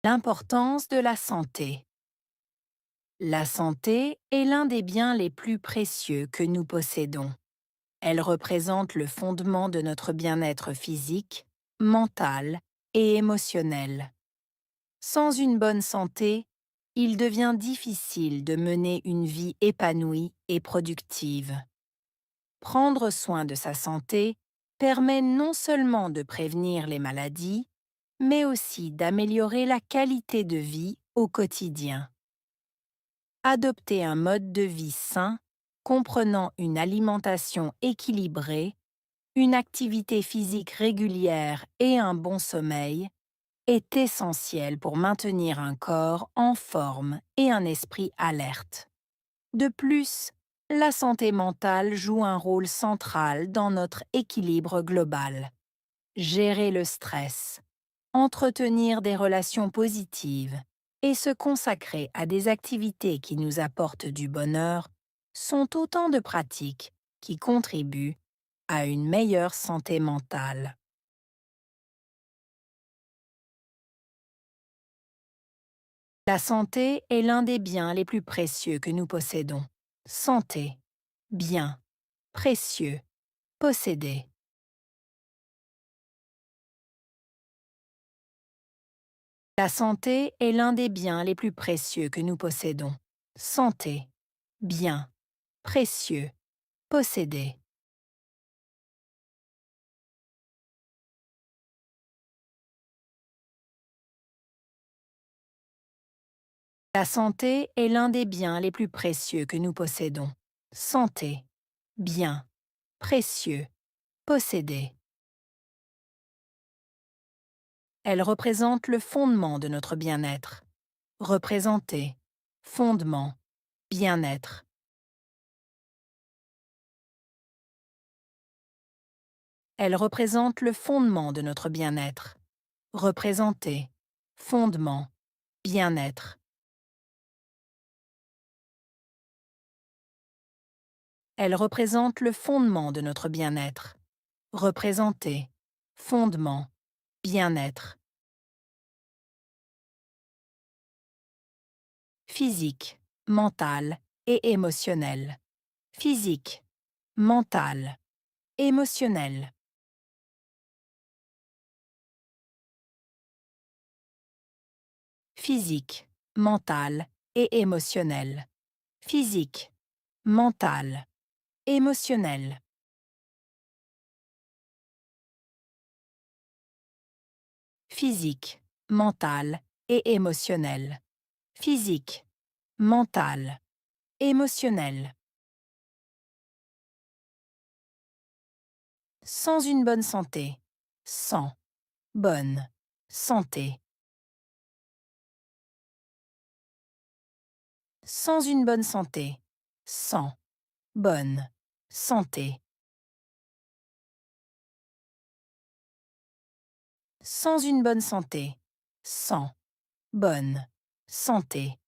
L'importance de la santé. La santé est l'un des biens les plus précieux que nous possédons. Elle représente le fondement de notre bien-être physique, mental et émotionnel. Sans une bonne santé, il devient difficile de mener une vie épanouie et productive. Prendre soin de sa santé permet non seulement de prévenir les maladies, mais aussi d'améliorer la qualité de vie au quotidien. Adopter un mode de vie sain, comprenant une alimentation équilibrée, une activité physique régulière et un bon sommeil, est essentiel pour maintenir un corps en forme et un esprit alerte. De plus, la santé mentale joue un rôle central dans notre équilibre global. Gérer le stress, entretenir des relations positives et se consacrer à des activités qui nous apportent du bonheur sont autant de pratiques qui contribuent à une meilleure santé mentale. La santé est l'un des biens les plus précieux que nous possédons. Santé, bien, précieux, posséder. La santé est l'un des biens les plus précieux que nous possédons. Santé, bien, précieux, posséder. La santé est l'un des biens les plus précieux que nous possédons. Santé, bien, précieux, posséder. Elle représente le fondement de notre bien-être. Représenter, fondement, bien-être. Elle représente le fondement de notre bien-être. Représenter, fondement, bien-être. Elle représente le fondement de notre bien-être. Représenter, fondement, bien-être. Physique, mental et émotionnel. Physique, mental, émotionnel. Physique, mental et émotionnel. Physique, mental, émotionnel. Physique, mental et émotionnel. Physique, mental, émotionnel. Sans une bonne santé. Sans bonne santé. Sans une bonne santé. Sans bonne santé. Sans une bonne santé. Sans bonne santé.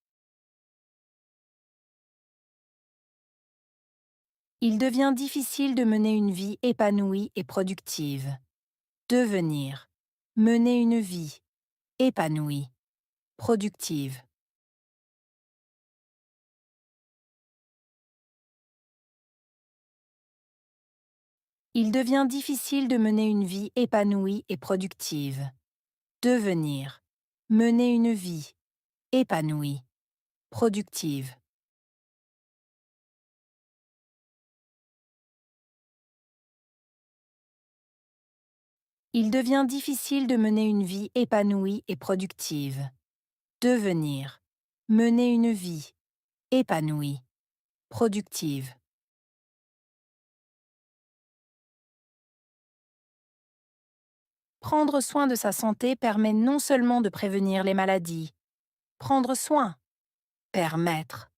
Il devient difficile de mener une vie épanouie et productive. Devenir. Mener une vie épanouie, productive. Il devient difficile de mener une vie épanouie et productive. Devenir. Mener une vie épanouie, productive. Il devient difficile de mener une vie épanouie et productive. Devenir. Mener une vie épanouie, productive. Prendre soin de sa santé permet non seulement de prévenir les maladies. Prendre soin. Permettre.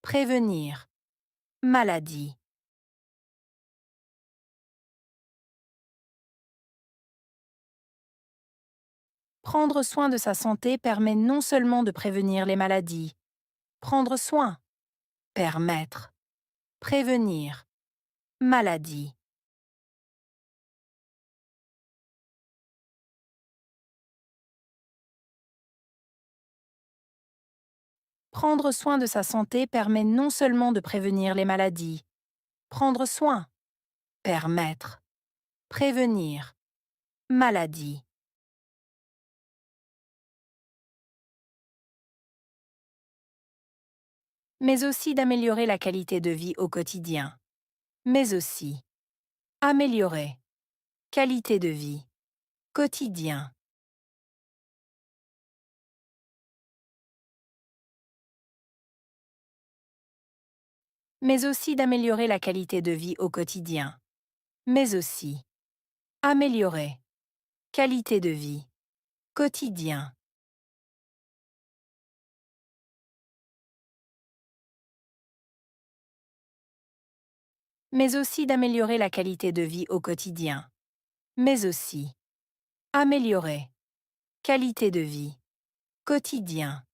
Prévenir. Maladie. Prendre soin de sa santé permet non seulement de prévenir les maladies. Prendre soin. Permettre. Prévenir. Maladie. Prendre soin de sa santé permet non seulement de prévenir les maladies. Prendre soin, permettre, prévenir, maladie. Mais aussi d'améliorer la qualité de vie au quotidien. Mais aussi améliorer, qualité de vie, quotidien. Mais aussi d'améliorer la qualité de vie au quotidien. Mais aussi améliorer, qualité de vie, quotidien. Mais aussi d'améliorer la qualité de vie au quotidien. Mais aussi améliorer, qualité de vie, quotidien.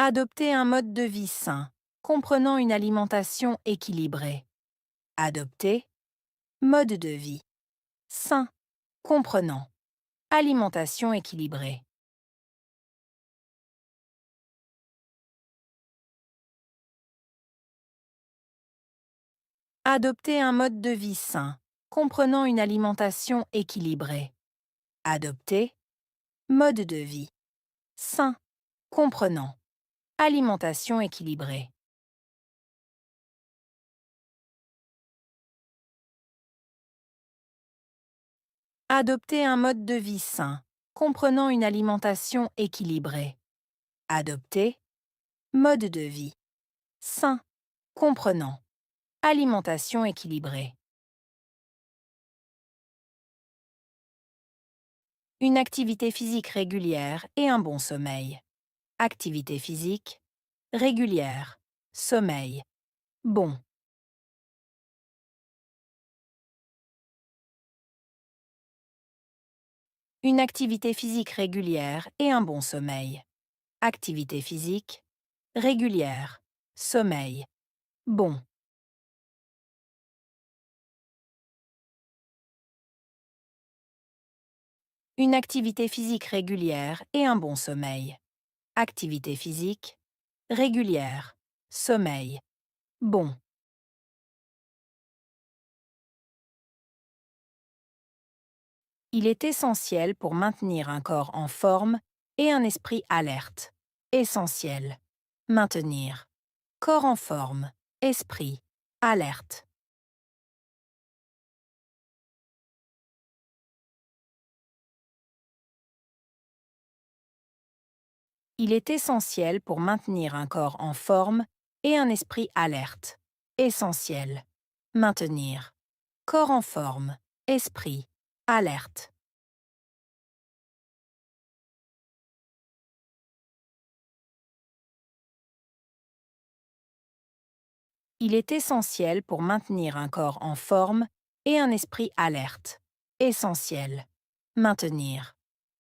Adopter un mode de vie sain, comprenant une alimentation équilibrée. Adopter, mode de vie, sain, comprenant, alimentation équilibrée. Adopter un mode de vie sain, comprenant une alimentation équilibrée. Adopter, mode de vie, sain, comprenant, alimentation équilibrée. Adopter un mode de vie sain, comprenant une alimentation équilibrée. Adopter, mode de vie, sain, comprenant, alimentation équilibrée. Une activité physique régulière et un bon sommeil. Activité physique régulière, sommeil, bon. Une activité physique régulière et un bon sommeil. Activité physique régulière, sommeil, bon. Une activité physique régulière et un bon sommeil. Activité physique régulière, sommeil, bon. Il est essentiel pour maintenir un corps en forme et un esprit alerte. Essentiel. Maintenir. Corps en forme, esprit, alerte. Il est essentiel pour maintenir un corps en forme et un esprit alerte. Essentiel. Maintenir. Corps en forme, esprit, alerte. Il est essentiel pour maintenir un corps en forme et un esprit alerte. Essentiel. Maintenir.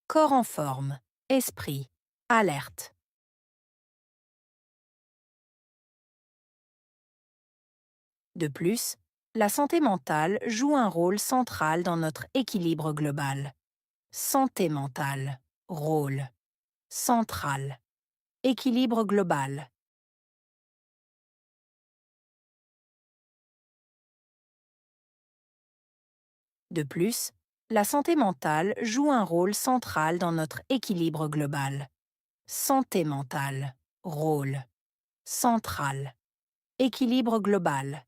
Corps en forme, esprit, alerte. De plus, la santé mentale joue un rôle central dans notre équilibre global. Santé mentale, rôle, central, équilibre global. De plus, la santé mentale joue un rôle central dans notre équilibre global. Santé mentale, rôle, central, équilibre global.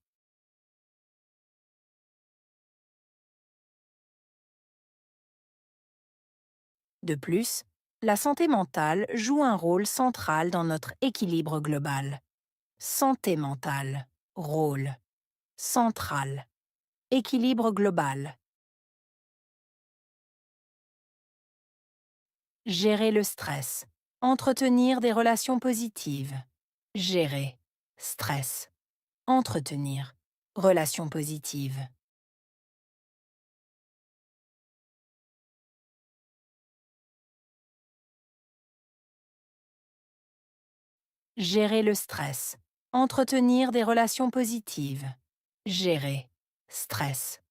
De plus, la santé mentale joue un rôle central dans notre équilibre global. Santé mentale, rôle, central, équilibre global. Gérer le stress. Entretenir des relations positives. Gérer. Stress. Entretenir. Relations positives. Gérer le stress. Entretenir des relations positives. Gérer. Stress.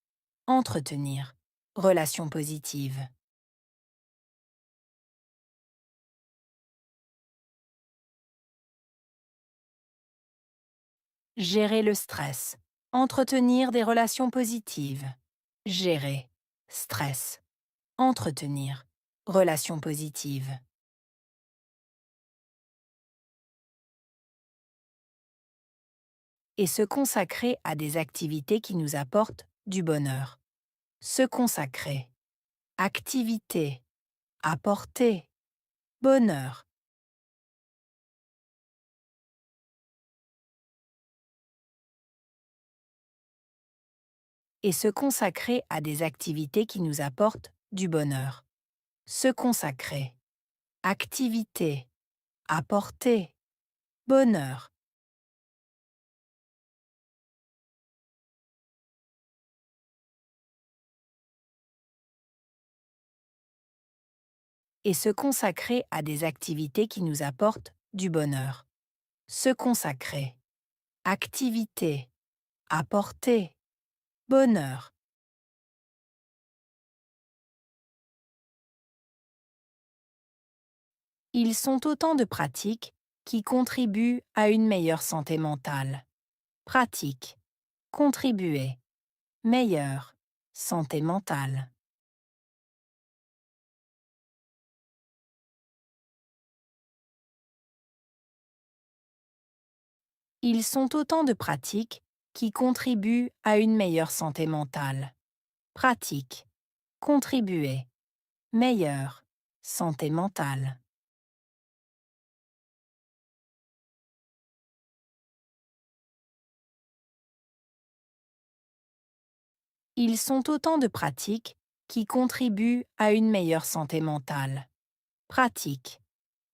Entretenir. Relations positives. Gérer le stress. Entretenir des relations positives. Gérer. Stress. Entretenir. Relations positives. Et se consacrer à des activités qui nous apportent du bonheur. Se consacrer. Activité. Apporter. Bonheur. Et se consacrer à des activités qui nous apportent du bonheur. Se consacrer. Activité. Apporter. Bonheur. Et se consacrer à des activités qui nous apportent du bonheur. Se consacrer. Activité. Apporter. Bonheur. Ils sont autant de pratiques qui contribuent à une meilleure santé mentale. Pratique. Contribuer. Meilleure. Santé mentale. Ils sont autant de pratiques qui contribuent à une meilleure santé mentale. Pratique. Contribuer. Meilleure. Santé mentale. Ils sont autant de pratiques qui contribuent à une meilleure santé mentale. Pratique.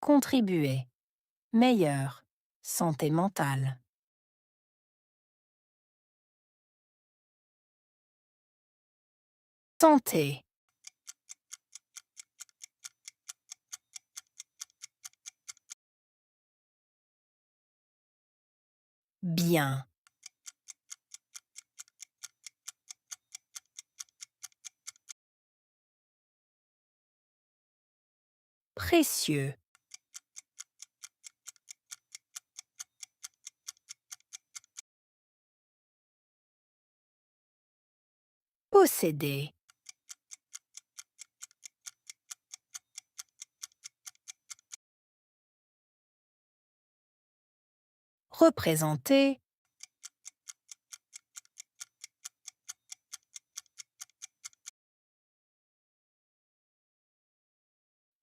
Contribuer. Meilleure. Santé mentale. Santé. Bien. Précieux. Posséder. Représenter.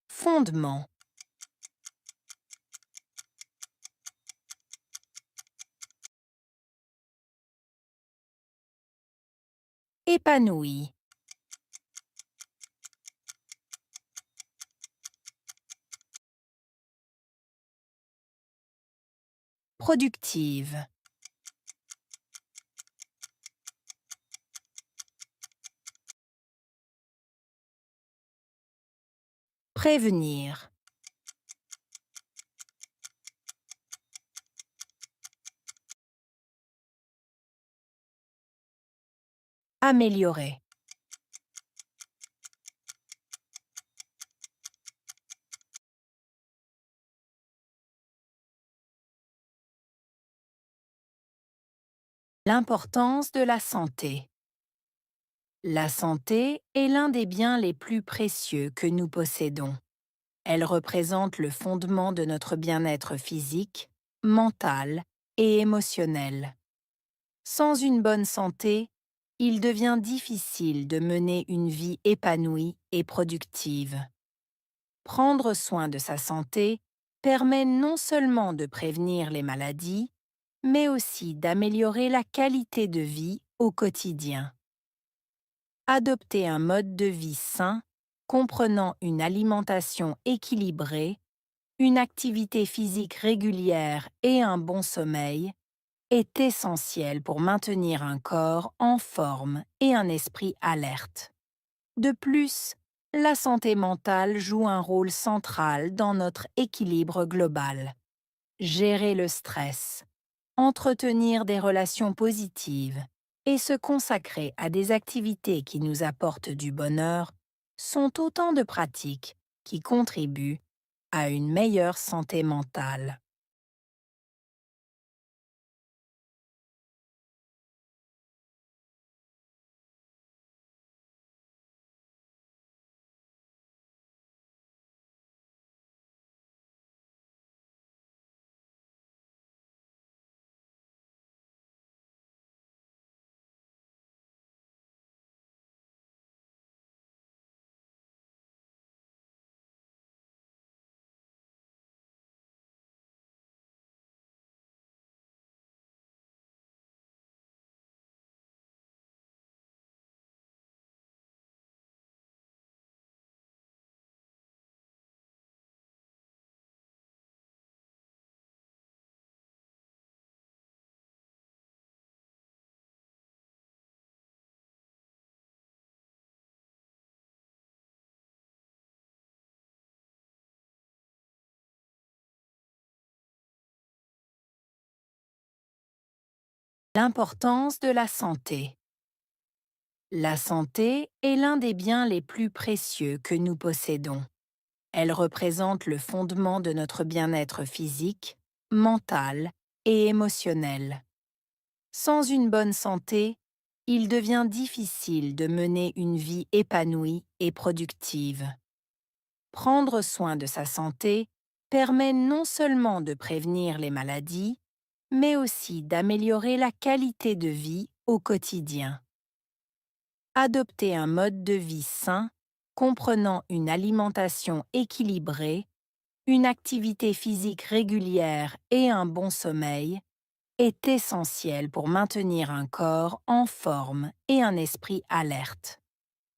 Fondement. Épanoui. Productive. Prévenir. Améliorer. L'importance de la santé. La santé est l'un des biens les plus précieux que nous possédons. Elle représente le fondement de notre bien-être physique, mental et émotionnel. Sans une bonne santé, il devient difficile de mener une vie épanouie et productive. Prendre soin de sa santé permet non seulement de prévenir les maladies, mais aussi d'améliorer la qualité de vie au quotidien. Adopter un mode de vie sain, comprenant une alimentation équilibrée, une activité physique régulière et un bon sommeil, est essentiel pour maintenir un corps en forme et un esprit alerte. De plus, la santé mentale joue un rôle central dans notre équilibre global. Gérer le stress, entretenir des relations positives et se consacrer à des activités qui nous apportent du bonheur sont autant de pratiques qui contribuent à une meilleure santé mentale. L'importance de la santé. La santé est l'un des biens les plus précieux que nous possédons. Elle représente le fondement de notre bien-être physique, mental et émotionnel. Sans une bonne santé, il devient difficile de mener une vie épanouie et productive. Prendre soin de sa santé permet non seulement de prévenir les maladies, mais aussi d'améliorer la qualité de vie au quotidien. Adopter un mode de vie sain, comprenant une alimentation équilibrée, une activité physique régulière et un bon sommeil, est essentiel pour maintenir un corps en forme et un esprit alerte.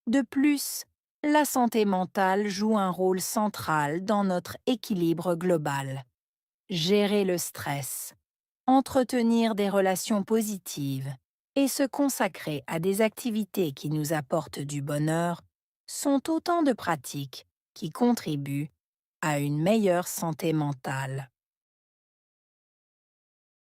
De plus, la santé mentale joue un rôle central dans notre équilibre global. Gérer le stress, entretenir des relations positives et se consacrer à des activités qui nous apportent du bonheur sont autant de pratiques qui contribuent à une meilleure santé mentale.